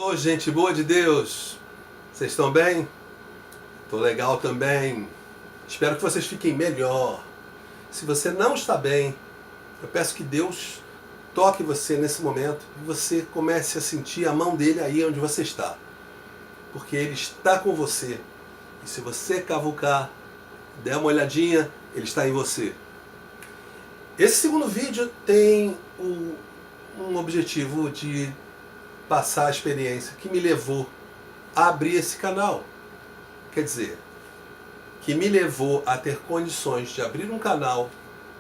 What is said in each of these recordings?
Ô, gente boa de Deus, vocês estão bem? Tô legal também. Espero que vocês fiquem melhor. Se você não está bem, eu peço que Deus toque você nesse momento e você comece a sentir a mão dele aí onde você está. Porque ele está com você. E se você cavucar, der uma olhadinha, ele está em você. Esse segundo vídeo tem um objetivo de passar a experiência que me levou a abrir esse canal. Quer dizer, que me levou a ter condições de abrir um canal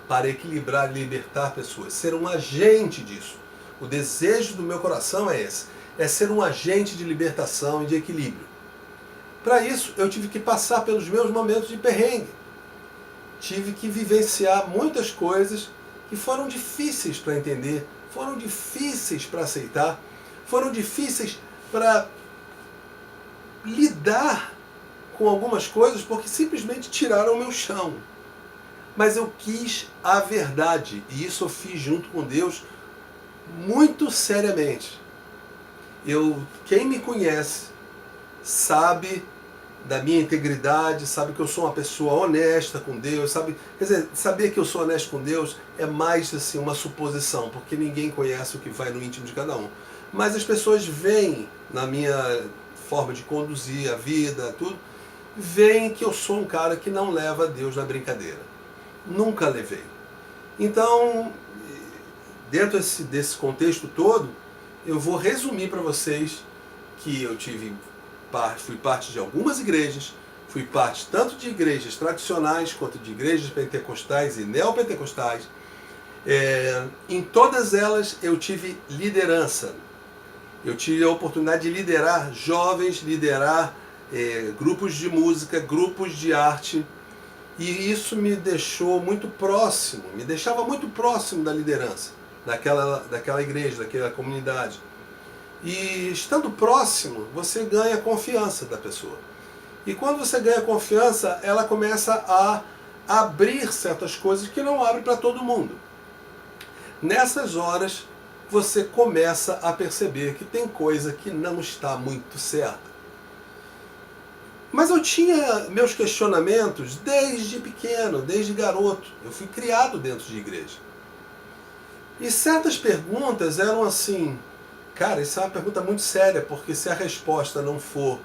para equilibrar e libertar pessoas, ser um agente disso. O desejo do meu coração é esse, é ser um agente de libertação e de equilíbrio. Para isso, eu tive que passar pelos meus momentos de perrengue. Tive que vivenciar muitas coisas que foram difíceis para entender, foram difíceis para aceitar, foram difíceis para lidar com algumas coisas porque simplesmente tiraram o meu chão. Mas eu quis a verdade e isso eu fiz junto com Deus muito seriamente. Quem me conhece sabe da minha integridade, sabe que eu sou uma pessoa honesta com Deus, sabe, quer dizer, saber que eu sou honesto com Deus é mais assim uma suposição, porque ninguém conhece o que vai no íntimo de cada um. Mas as pessoas veem na minha forma de conduzir a vida, tudo, veem que eu sou um cara que não leva Deus na brincadeira. Nunca levei. Então, dentro desse contexto todo, eu vou resumir para vocês que eu fui parte de algumas igrejas, fui parte tanto de igrejas tradicionais quanto de igrejas pentecostais e neopentecostais. Em todas elas eu tive liderança. Eu tive a oportunidade de liderar jovens, liderar grupos de música, grupos de arte, e isso me deixou muito próximo, me deixava muito próximo da liderança daquela igreja, daquela comunidade. E estando próximo, você ganha confiança da pessoa. E quando você ganha confiança, ela começa a abrir certas coisas que não abre para todo mundo. Nessas horas, você começa a perceber que tem coisa que não está muito certa. Mas eu tinha meus questionamentos desde pequeno, desde garoto. Eu fui criado dentro de igreja. E certas perguntas eram assim, cara, isso é uma pergunta muito séria, porque se a resposta não for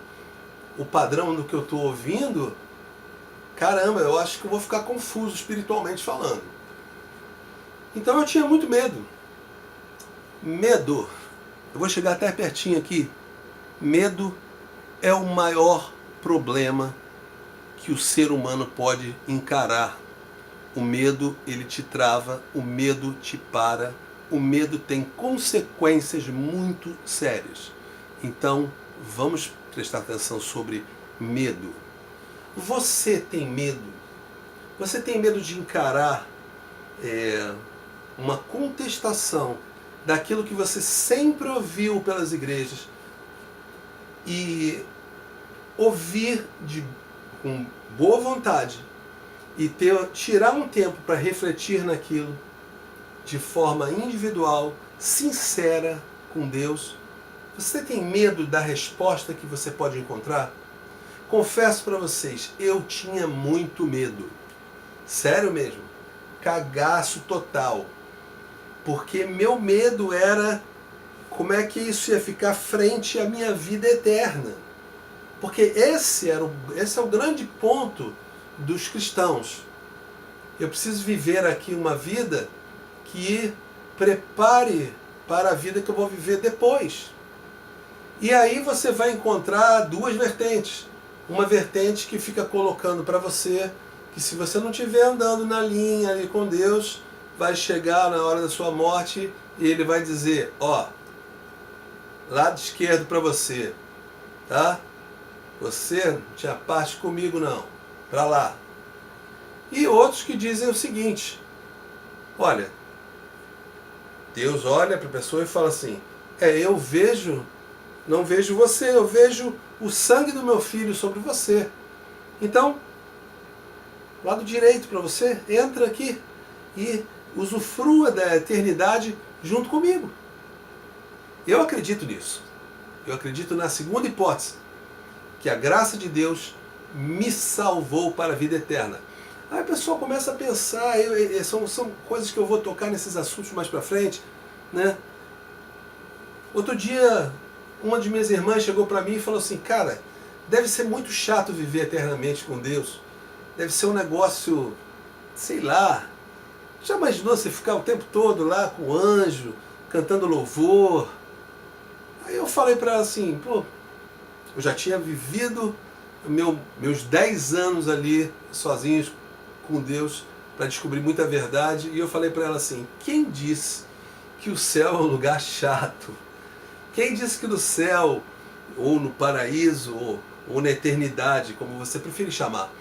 o padrão do que eu estou ouvindo, caramba, eu acho que eu vou ficar confuso espiritualmente falando. Então eu tinha muito medo. Medo, eu vou chegar até pertinho aqui, medo é o maior problema que o ser humano pode encarar. O medo, ele te trava, o medo te para, o medo tem consequências muito sérias. Então, vamos prestar atenção sobre medo. Você tem medo? Você tem medo de encarar uma contestação daquilo que você sempre ouviu pelas igrejas e ouvir com boa vontade e tirar um tempo para refletir naquilo de forma individual, sincera com Deus? Você tem medo da resposta que você pode encontrar? Confesso para vocês, eu tinha muito medo. Sério mesmo. Cagaço total. Porque meu medo era como é que isso ia ficar frente à minha vida eterna. Porque esse é o grande ponto dos cristãos. Eu preciso viver aqui uma vida que prepare para a vida que eu vou viver depois. E aí você vai encontrar duas vertentes. Uma vertente que fica colocando para você que se você não estiver andando na linha ali com Deus, vai chegar na hora da sua morte e ele vai dizer, ó, lado esquerdo para você, tá? Você não tinha parte comigo não, para lá. E outros que dizem o seguinte, olha, Deus olha para a pessoa e fala assim, eu não vejo você, eu vejo o sangue do meu filho sobre você. Então, lado direito para você, entra aqui e usufrua da eternidade junto comigo. Eu acredito nisso. Eu acredito na segunda hipótese, que a graça de Deus me salvou para a vida eterna. Aí a pessoa começa a pensar, são coisas que eu vou tocar nesses assuntos mais para frente, né? Outro dia, uma de minhas irmãs chegou para mim e falou assim, cara, deve ser muito chato viver eternamente com Deus. Deve ser um negócio, sei lá. Já imaginou você ficar o tempo todo lá com o anjo, cantando louvor? Aí eu falei para ela assim, pô, eu já tinha vivido meus 10 anos ali sozinhos com Deus para descobrir muita verdade. E eu falei para ela assim, quem disse que o céu é um lugar chato? Quem disse que no céu, ou no paraíso, ou na eternidade, como você preferir chamar,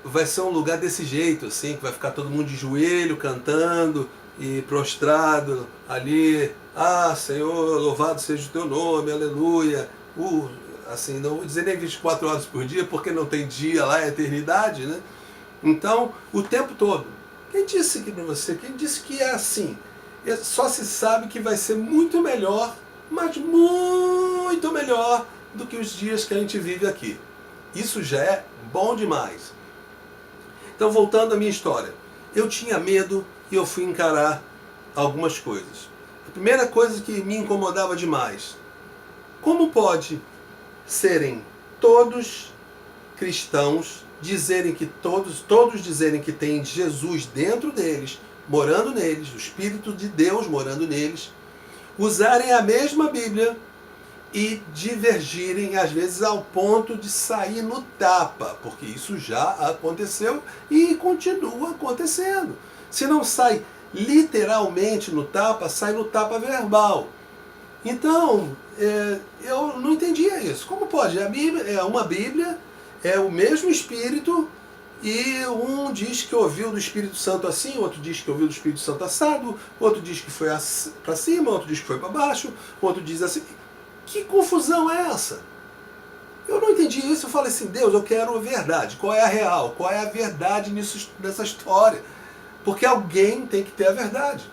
vai ser um lugar desse jeito, assim, que vai ficar todo mundo de joelho, cantando e prostrado ali, ah, Senhor, louvado seja o teu nome, aleluia, assim, não vou dizer nem 24 horas por dia, porque não tem dia lá, é eternidade, né? Então, o tempo todo. Quem disse que para você? Quem disse que é assim? Só se sabe que vai ser muito melhor, mas muito melhor do que os dias que a gente vive aqui. Isso já é bom demais. Então, voltando à minha história. Eu tinha medo e eu fui encarar algumas coisas. A primeira coisa que me incomodava demais. Como pode serem todos cristãos, dizerem que todos dizerem que tem Jesus dentro deles, morando neles, o Espírito de Deus morando neles, usarem a mesma Bíblia e divergirem, às vezes, ao ponto de sair no tapa, porque isso já aconteceu e continua acontecendo. Se não sai literalmente no tapa, sai no tapa verbal. Então, eu não entendia isso. Como pode? A Bíblia é uma Bíblia, é o mesmo Espírito, e um diz que ouviu do Espírito Santo assim, outro diz que ouviu do Espírito Santo assado, outro diz que foi para cima, outro diz que foi para baixo, outro diz assim. Que confusão é essa? Eu não entendi isso. Eu falei assim, Deus, eu quero a verdade. Qual é a real? Qual é a verdade nessa história? Porque alguém tem que ter a verdade.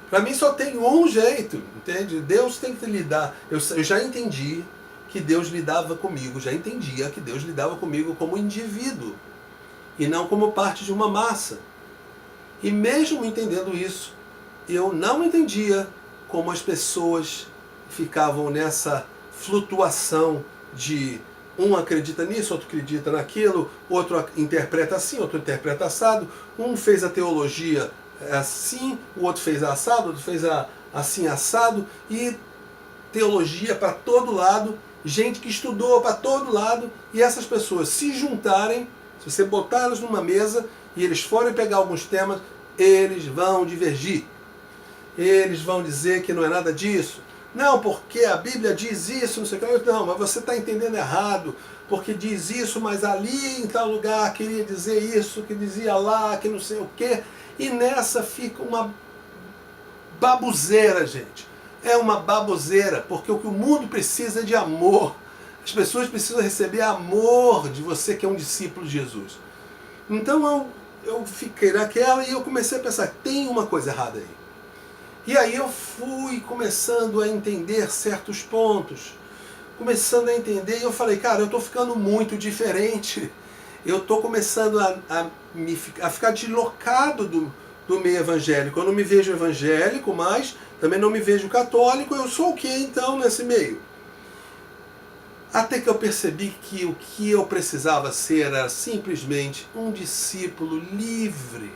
Para mim só tem um jeito, entende? Deus tem que lidar. Eu já entendi que Deus lidava comigo, já entendia que Deus lidava comigo como indivíduo e não como parte de uma massa. E mesmo entendendo isso, eu não entendia como as pessoas ficavam nessa flutuação de um acredita nisso, outro acredita naquilo, outro interpreta assim, outro interpreta assado, um fez a teologia assim, o outro fez assado, o outro fez assim assado, e teologia para todo lado, gente que estudou para todo lado, e essas pessoas se juntarem, se você botar elas numa mesa e eles forem pegar alguns temas, eles vão divergir. Eles vão dizer que não é nada disso. Não, porque a Bíblia diz isso, não sei o que. Não, mas você está entendendo errado, porque diz isso, mas ali em tal lugar queria dizer isso, que dizia lá, que não sei o que. E nessa fica uma baboseira, gente. É uma baboseira, porque o que o mundo precisa é de amor. As pessoas precisam receber amor de você que é um discípulo de Jesus. Então eu fiquei naquela e eu comecei a pensar, tem uma coisa errada aí. E aí eu fui começando a entender certos pontos, começando a entender, e eu falei, cara, eu estou ficando muito diferente. Eu estou começando a ficar deslocado do meio evangélico. Eu não me vejo evangélico mais, também não me vejo católico, eu sou o que então nesse meio? Até que eu percebi que o que eu precisava ser era simplesmente um discípulo livre.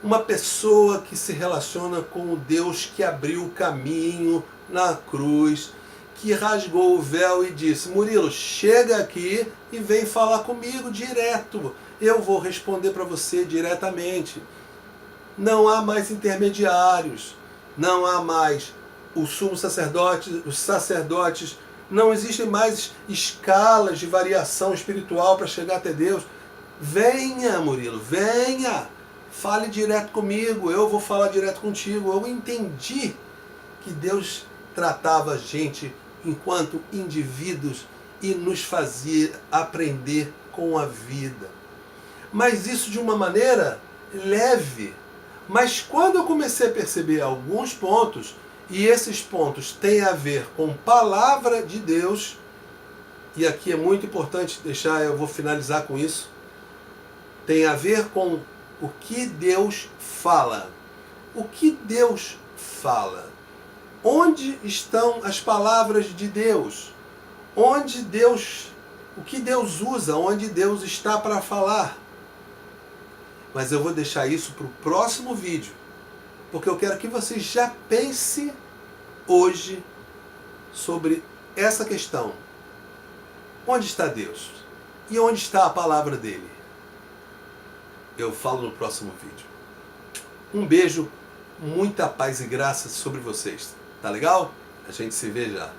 Uma pessoa que se relaciona com o Deus que abriu o caminho na cruz, que rasgou o véu e disse, Murilo, chega aqui e vem falar comigo direto. Eu vou responder para você diretamente. Não há mais intermediários, não há mais o sumo sacerdote, os sacerdotes, não existem mais escalas de variação espiritual para chegar até Deus. Venha, Murilo, venha, fale direto comigo, eu vou falar direto contigo. Eu entendi que Deus tratava a gente enquanto indivíduos e nos fazia aprender com a vida. Mas isso de uma maneira leve. Mas quando eu comecei a perceber alguns pontos, E esses pontos têm a ver com palavra de Deus. E aqui é muito importante deixar, eu vou finalizar com isso. Tem a ver com o que Deus fala. O que Deus fala? Onde estão as palavras de Deus? Onde Deus, o que Deus usa? Onde Deus está para falar? Mas eu vou deixar isso para o próximo vídeo, porque eu quero que você já pense hoje sobre essa questão. Onde está Deus? E onde está a palavra dele? Eu falo no próximo vídeo. Um beijo, muita paz e graça sobre vocês. Tá legal? A gente se vê já.